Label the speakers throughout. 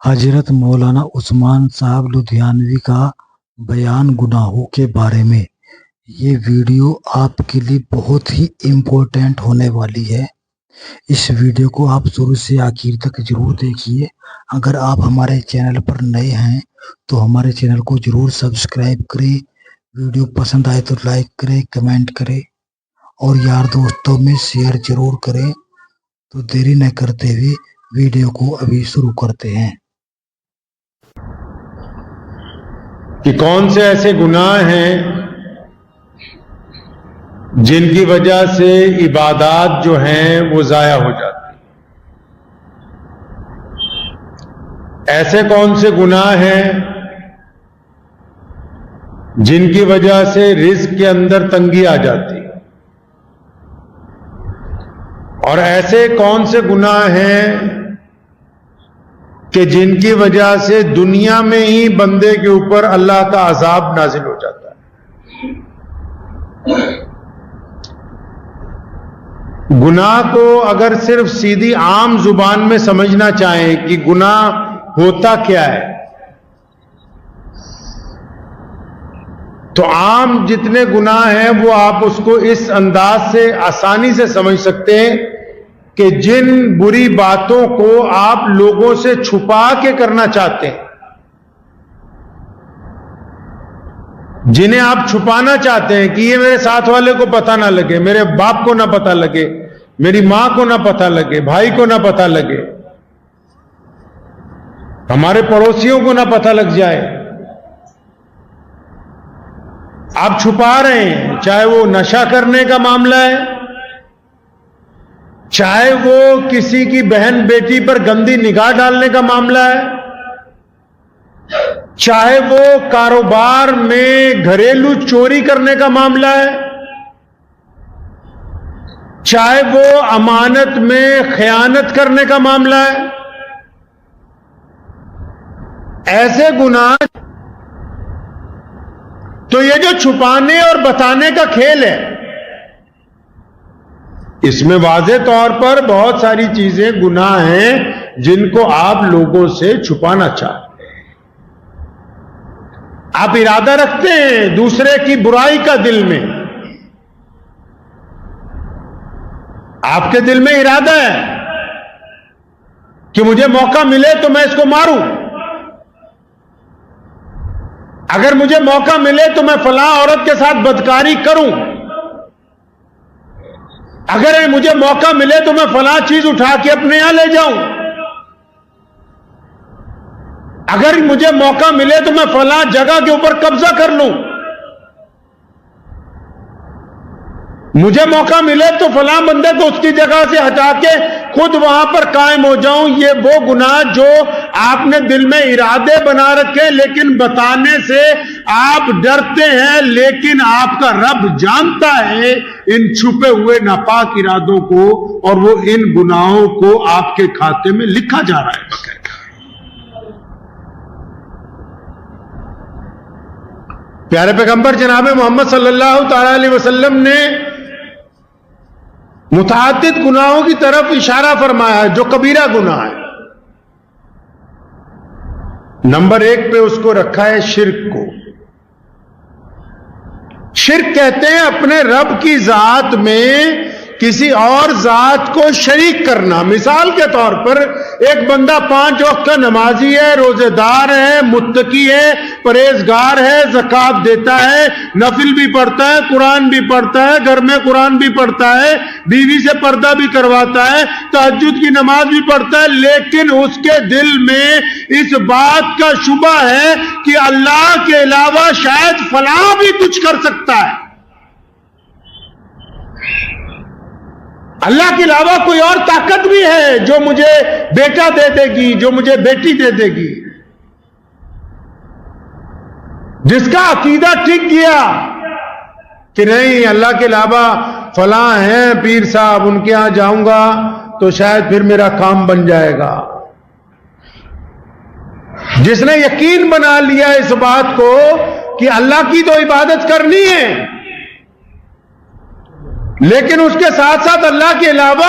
Speaker 1: حضرت مولانا عثمان صاحب لدھیانوی کا بیان گناہوں کے بارے میں۔ یہ ویڈیو آپ کے لیے بہت ہی امپورٹنٹ ہونے والی ہے۔ اس ویڈیو کو آپ شروع سے آخر تک ضرور دیکھیے۔ اگر آپ ہمارے چینل پر نئے ہیں تو ہمارے چینل کو ضرور سبسکرائب کریں، ویڈیو پسند آئے تو لائک کریں، کمنٹ کریں اور یار دوستوں میں شیئر ضرور کریں۔ تو دیری نہ کرتے ہوئے ویڈیو کو ابھی شروع کرتے ہیں۔
Speaker 2: کہ کون سے ایسے گناہ ہیں جن کی وجہ سے عبادات جو ہیں وہ ضائع ہو جاتی ہیں۔ ایسے کون سے گناہ ہیں جن کی وجہ سے رزق کے اندر تنگی آ جاتی ہے، اور ایسے کون سے گناہ ہیں کہ جن کی وجہ سے دنیا میں ہی بندے کے اوپر اللہ کا عذاب نازل ہو جاتا ہے۔ گناہ کو اگر صرف سیدھی عام زبان میں سمجھنا چاہیں کہ گناہ ہوتا کیا ہے، تو عام جتنے گناہ ہیں وہ آپ اس کو اس انداز سے آسانی سے سمجھ سکتے ہیں کہ جن بری باتوں کو آپ لوگوں سے چھپا کے کرنا چاہتے ہیں، جنہیں آپ چھپانا چاہتے ہیں کہ یہ میرے ساتھ والے کو پتہ نہ لگے، میرے باپ کو نہ پتہ لگے، میری ماں کو نہ پتہ لگے، بھائی کو نہ پتہ لگے، ہمارے پڑوسیوں کو نہ پتہ لگ جائے، آپ چھپا رہے ہیں۔ چاہے وہ نشہ کرنے کا معاملہ ہے، چاہے وہ کسی کی بہن بیٹی پر گندی نگاہ ڈالنے کا معاملہ ہے، چاہے وہ کاروبار میں گھریلو چوری کرنے کا معاملہ ہے، چاہے وہ امانت میں خیانت کرنے کا معاملہ ہے، ایسے گناہ۔ تو یہ جو چھپانے اور بتانے کا کھیل ہے، اس میں واضح طور پر بہت ساری چیزیں گناہ ہیں جن کو آپ لوگوں سے چھپانا چاہتے ہیں۔ آپ ارادہ رکھتے ہیں دوسرے کی برائی کا دل میں، آپ کے دل میں ارادہ ہے کہ مجھے موقع ملے تو میں اس کو ماروں، اگر مجھے موقع ملے تو میں فلاں عورت کے ساتھ بدکاری کروں، اگر مجھے موقع ملے تو میں فلاں چیز اٹھا کے اپنے یہاں لے جاؤں، اگر مجھے موقع ملے تو میں فلاں جگہ کے اوپر قبضہ کر لوں، مجھے موقع ملے تو فلاں بندے کو اس کی جگہ سے ہٹا کے خود وہاں پر قائم ہو جاؤں۔ یہ وہ گناہ جو آپ نے دل میں ارادے بنا رکھے، لیکن بتانے سے آپ ڈرتے ہیں، لیکن آپ کا رب جانتا ہے ان چھپے ہوئے ناپاک ارادوں کو، اور وہ ان گناہوں کو آپ کے کھاتے میں لکھا جا رہا ہے باقاعدہ۔ پیارے پیغمبر جناب محمد صلی اللہ تعالی علیہ وسلم نے متعدد گناہوں کی طرف اشارہ فرمایا ہے جو کبیرہ گناہ ہے۔ نمبر 1 پہ اس کو رکھا ہے شرک کو۔ شرک کہتے ہیں اپنے رب کی ذات میں کسی اور ذات کو شریک کرنا۔ مثال کے طور پر ایک بندہ 5 وقت کا نمازی ہے، روزے دار ہے، متقی ہے، پرہیزگار ہے، زکوٰۃ دیتا ہے، نفل بھی پڑھتا ہے، قرآن بھی پڑھتا ہے، گھر میں قرآن بھی پڑھتا ہے، بیوی سے پردہ بھی کرواتا ہے، تہجد کی نماز بھی پڑھتا ہے، لیکن اس کے دل میں اس بات کا شبہ ہے کہ اللہ کے علاوہ شاید فلاں بھی کچھ کر سکتا ہے، اللہ کے علاوہ کوئی اور طاقت بھی ہے جو مجھے بیٹا دے دے گی، جو مجھے بیٹی دے دے گی۔ جس کا عقیدہ ٹک گیا کہ نہیں اللہ کے علاوہ فلاں ہیں پیر صاحب، ان کے ہاں جاؤں گا تو شاید پھر میرا کام بن جائے گا، جس نے یقین بنا لیا اس بات کو کہ اللہ کی تو عبادت کرنی ہے، لیکن اس کے ساتھ ساتھ اللہ کے علاوہ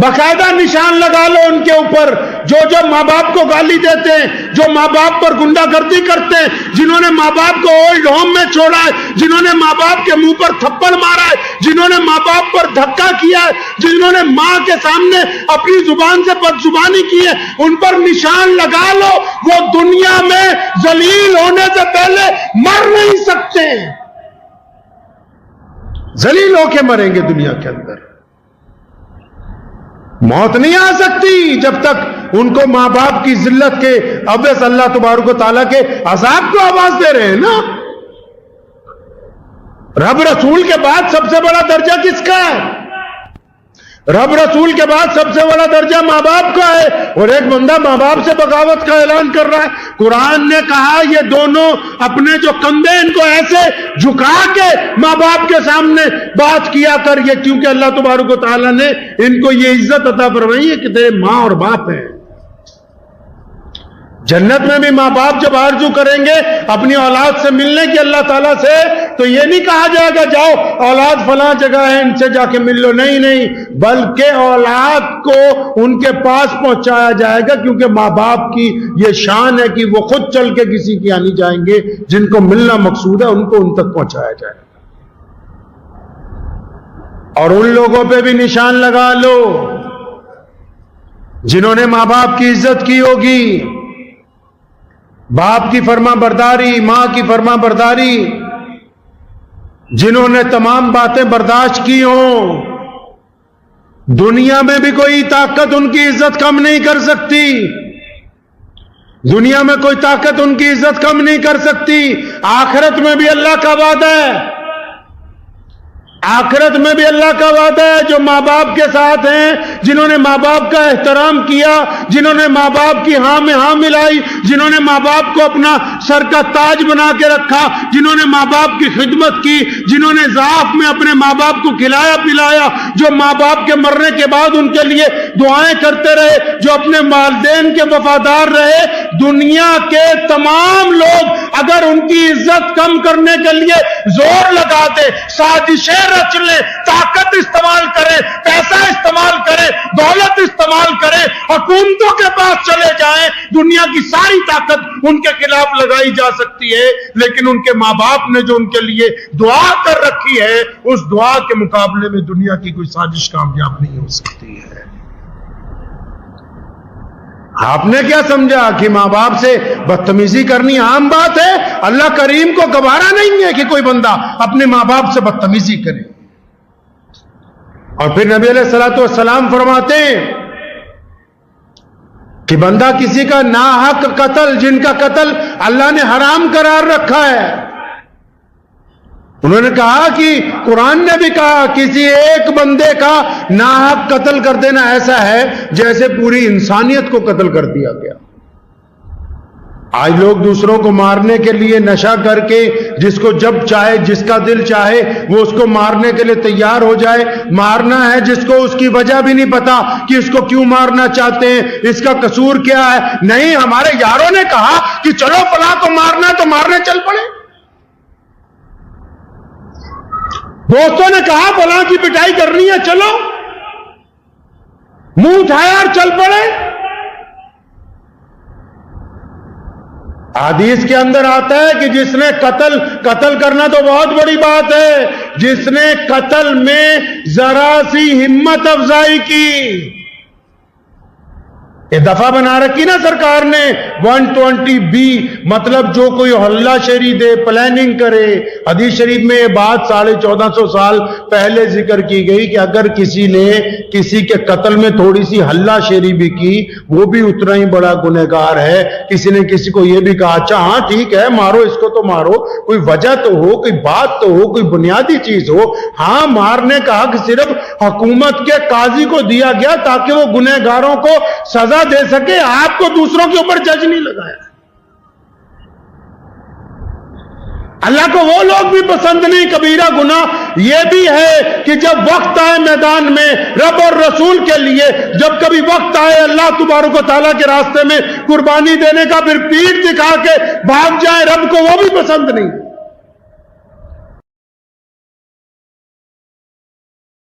Speaker 2: باقاعدہ نشان لگا لو ان کے اوپر، جو ماں باپ کو گالی دیتے ہیں، جو ماں باپ پر گنڈا گردی کرتے ہیں، جنہوں نے ماں باپ کو اولڈ ہوم میں چھوڑا ہے، جنہوں نے ماں باپ کے منہ پر تھپڑ مارا ہے، جنہوں نے ماں باپ پر دھکا کیا ہے، جنہوں نے ماں کے سامنے اپنی زبان سے بدزبانی کی ہے، ان پر نشان لگا لو، وہ دنیا میں ذلیل ہونے سے پہلے مر نہیں سکتے، ذلیل ہو کے مریں گے دنیا کے اندر، موت نہیں آ سکتی جب تک ان کو ماں باپ کی ذلت کے ابس اللہ تبارک و تعالیٰ کے عذاب کو آواز دے رہے ہیں نا۔ رب رسول کے بعد سب سے بڑا درجہ کس کا ہے؟ رب رسول کے بعد سب سے بڑا درجہ ماں باپ کا ہے، اور ایک بندہ ماں باپ سے بغاوت کا اعلان کر رہا ہے۔ قرآن نے کہا یہ دونوں اپنے جو کندھے ان کو ایسے جھکا کے ماں باپ کے سامنے بات کیا کر، یہ کیونکہ اللہ تبارک و تعالیٰ نے ان کو یہ عزت عطا فرمائی ہے کہ تیرے ماں اور باپ ہیں۔ جنت میں بھی ماں باپ جب آرزو کریں گے اپنی اولاد سے ملنے کی اللہ تعالیٰ سے، تو یہ نہیں کہا جائے گا جاؤ اولاد فلاں جگہ ہے ان سے جا کے مل لو، نہیں، بلکہ اولاد کو ان کے پاس پہنچایا جائے گا، کیونکہ ماں باپ کی یہ شان ہے کہ وہ خود چل کے کسی کے یہاں نہیں جائیں گے، جن کو ملنا مقصود ہے ان کو ان تک پہنچایا جائے گا۔ اور ان لوگوں پہ بھی نشان لگا لو جنہوں نے ماں باپ کی عزت کی ہوگی، باپ کی فرما برداری، ماں کی فرما برداری، جنہوں نے تمام باتیں برداشت کی ہوں، دنیا میں بھی کوئی طاقت ان کی عزت کم نہیں کر سکتی، دنیا میں کوئی طاقت ان کی عزت کم نہیں کر سکتی۔ آخرت میں بھی اللہ کا وعدہ ہے، آخرت میں بھی اللہ کا وعدہ ہے، جو ماں باپ کے ساتھ ہیں، جنہوں نے ماں باپ کا احترام کیا، جنہوں نے ماں باپ کی ہاں میں ہاں ملائی، جنہوں نے ماں باپ کو اپنا سر کا تاج بنا کے رکھا، جنہوں نے ماں باپ کی خدمت کی، جنہوں نے ضعف میں اپنے ماں باپ کو کھلایا پلایا، جو ماں باپ کے مرنے کے بعد ان کے لیے دعائیں کرتے رہے، جو اپنے والدین کے وفادار رہے، دنیا کے تمام لوگ اگر ان کی عزت کم کرنے کے لیے زور لگا دے، سازشیں رچ لیں، طاقت استعمال کرے، پیسہ استعمال کرے، دولت استعمال کرے، حکومتوں کے پاس چلے جائیں، دنیا کی ساری طاقت ان کے خلاف لگائی جا سکتی ہے، لیکن ان کے ماں باپ نے جو ان کے لیے دعا کر رکھی ہے، اس دعا کے مقابلے میں دنیا کی کوئی سازش کامیاب نہیں ہو سکتی ہے۔ آپ نے کیا سمجھا کہ ماں باپ سے بدتمیزی کرنی عام بات ہے؟ اللہ کریم کو گوارا نہیں ہے کہ کوئی بندہ اپنے ماں باپ سے بدتمیزی کرے۔ اور پھر نبی علیہ الصلوۃ والسلام فرماتے ہیں کہ بندہ کسی کا ناحق قتل، جن کا قتل اللہ نے حرام قرار رکھا ہے، انہوں نے کہا کہ قرآن نے بھی کہا کسی ایک بندے کا ناحق قتل کر دینا ایسا ہے جیسے پوری انسانیت کو قتل کر دیا گیا۔ آج لوگ دوسروں کو مارنے کے لیے نشہ کر کے، جس کو جب چاہے جس کا دل چاہے وہ اس کو مارنے کے لیے تیار ہو جائے، مارنا ہے جس کو اس کی وجہ بھی نہیں پتا کہ اس کو کیوں مارنا چاہتے ہیں، اس کا قصور کیا ہے۔ نہیں، ہمارے یاروں نے کہا کہ چلو فلاں کو مارنا ہے تو مارنے چل پڑے، دوستوں نے کہا فلاں کی پٹائی کرنی ہے، چلو منہ اٹھایا اور چل پڑے۔ حدیث کے اندر آتا ہے کہ جس نے قتل کرنا تو بہت بڑی بات ہے، جس نے قتل میں ذرا سی ہمت افزائی کی، یہ دفعہ بنا رکھی نا سرکار نے 120B، مطلب جو کوئی ہلہ شیری دے، پلاننگ کرے۔ حدیث شریف میں یہ بات 1450 سال پہلے ذکر کی گئی کہ اگر کسی نے کسی کے قتل میں تھوڑی سی ہلہ شیری بھی کی، وہ بھی اتنا ہی بڑا گنہگار ہے۔ کسی نے کسی کو یہ بھی کہا اچھا ہاں ٹھیک ہے مارو اس کو تو مارو، کوئی وجہ تو ہو، کوئی بات تو ہو، کوئی بنیادی چیز ہو۔ ہاں مارنے کا حق صرف حکومت کے قاضی کو دیا گیا تاکہ وہ گنہگاروں کو سزا دے سکے، آپ کو دوسروں کے اوپر جج نہیں لگایا۔ اللہ کو وہ لوگ بھی پسند نہیں، کبیرہ گناہ یہ بھی ہے کہ جب وقت آئے میدان میں رب اور رسول کے لیے، جب کبھی وقت آئے اللہ تبارک و تعالیٰ کے راستے میں قربانی دینے کا، پھر پیٹھ دکھا کے بھاگ جائے، رب کو وہ بھی پسند نہیں۔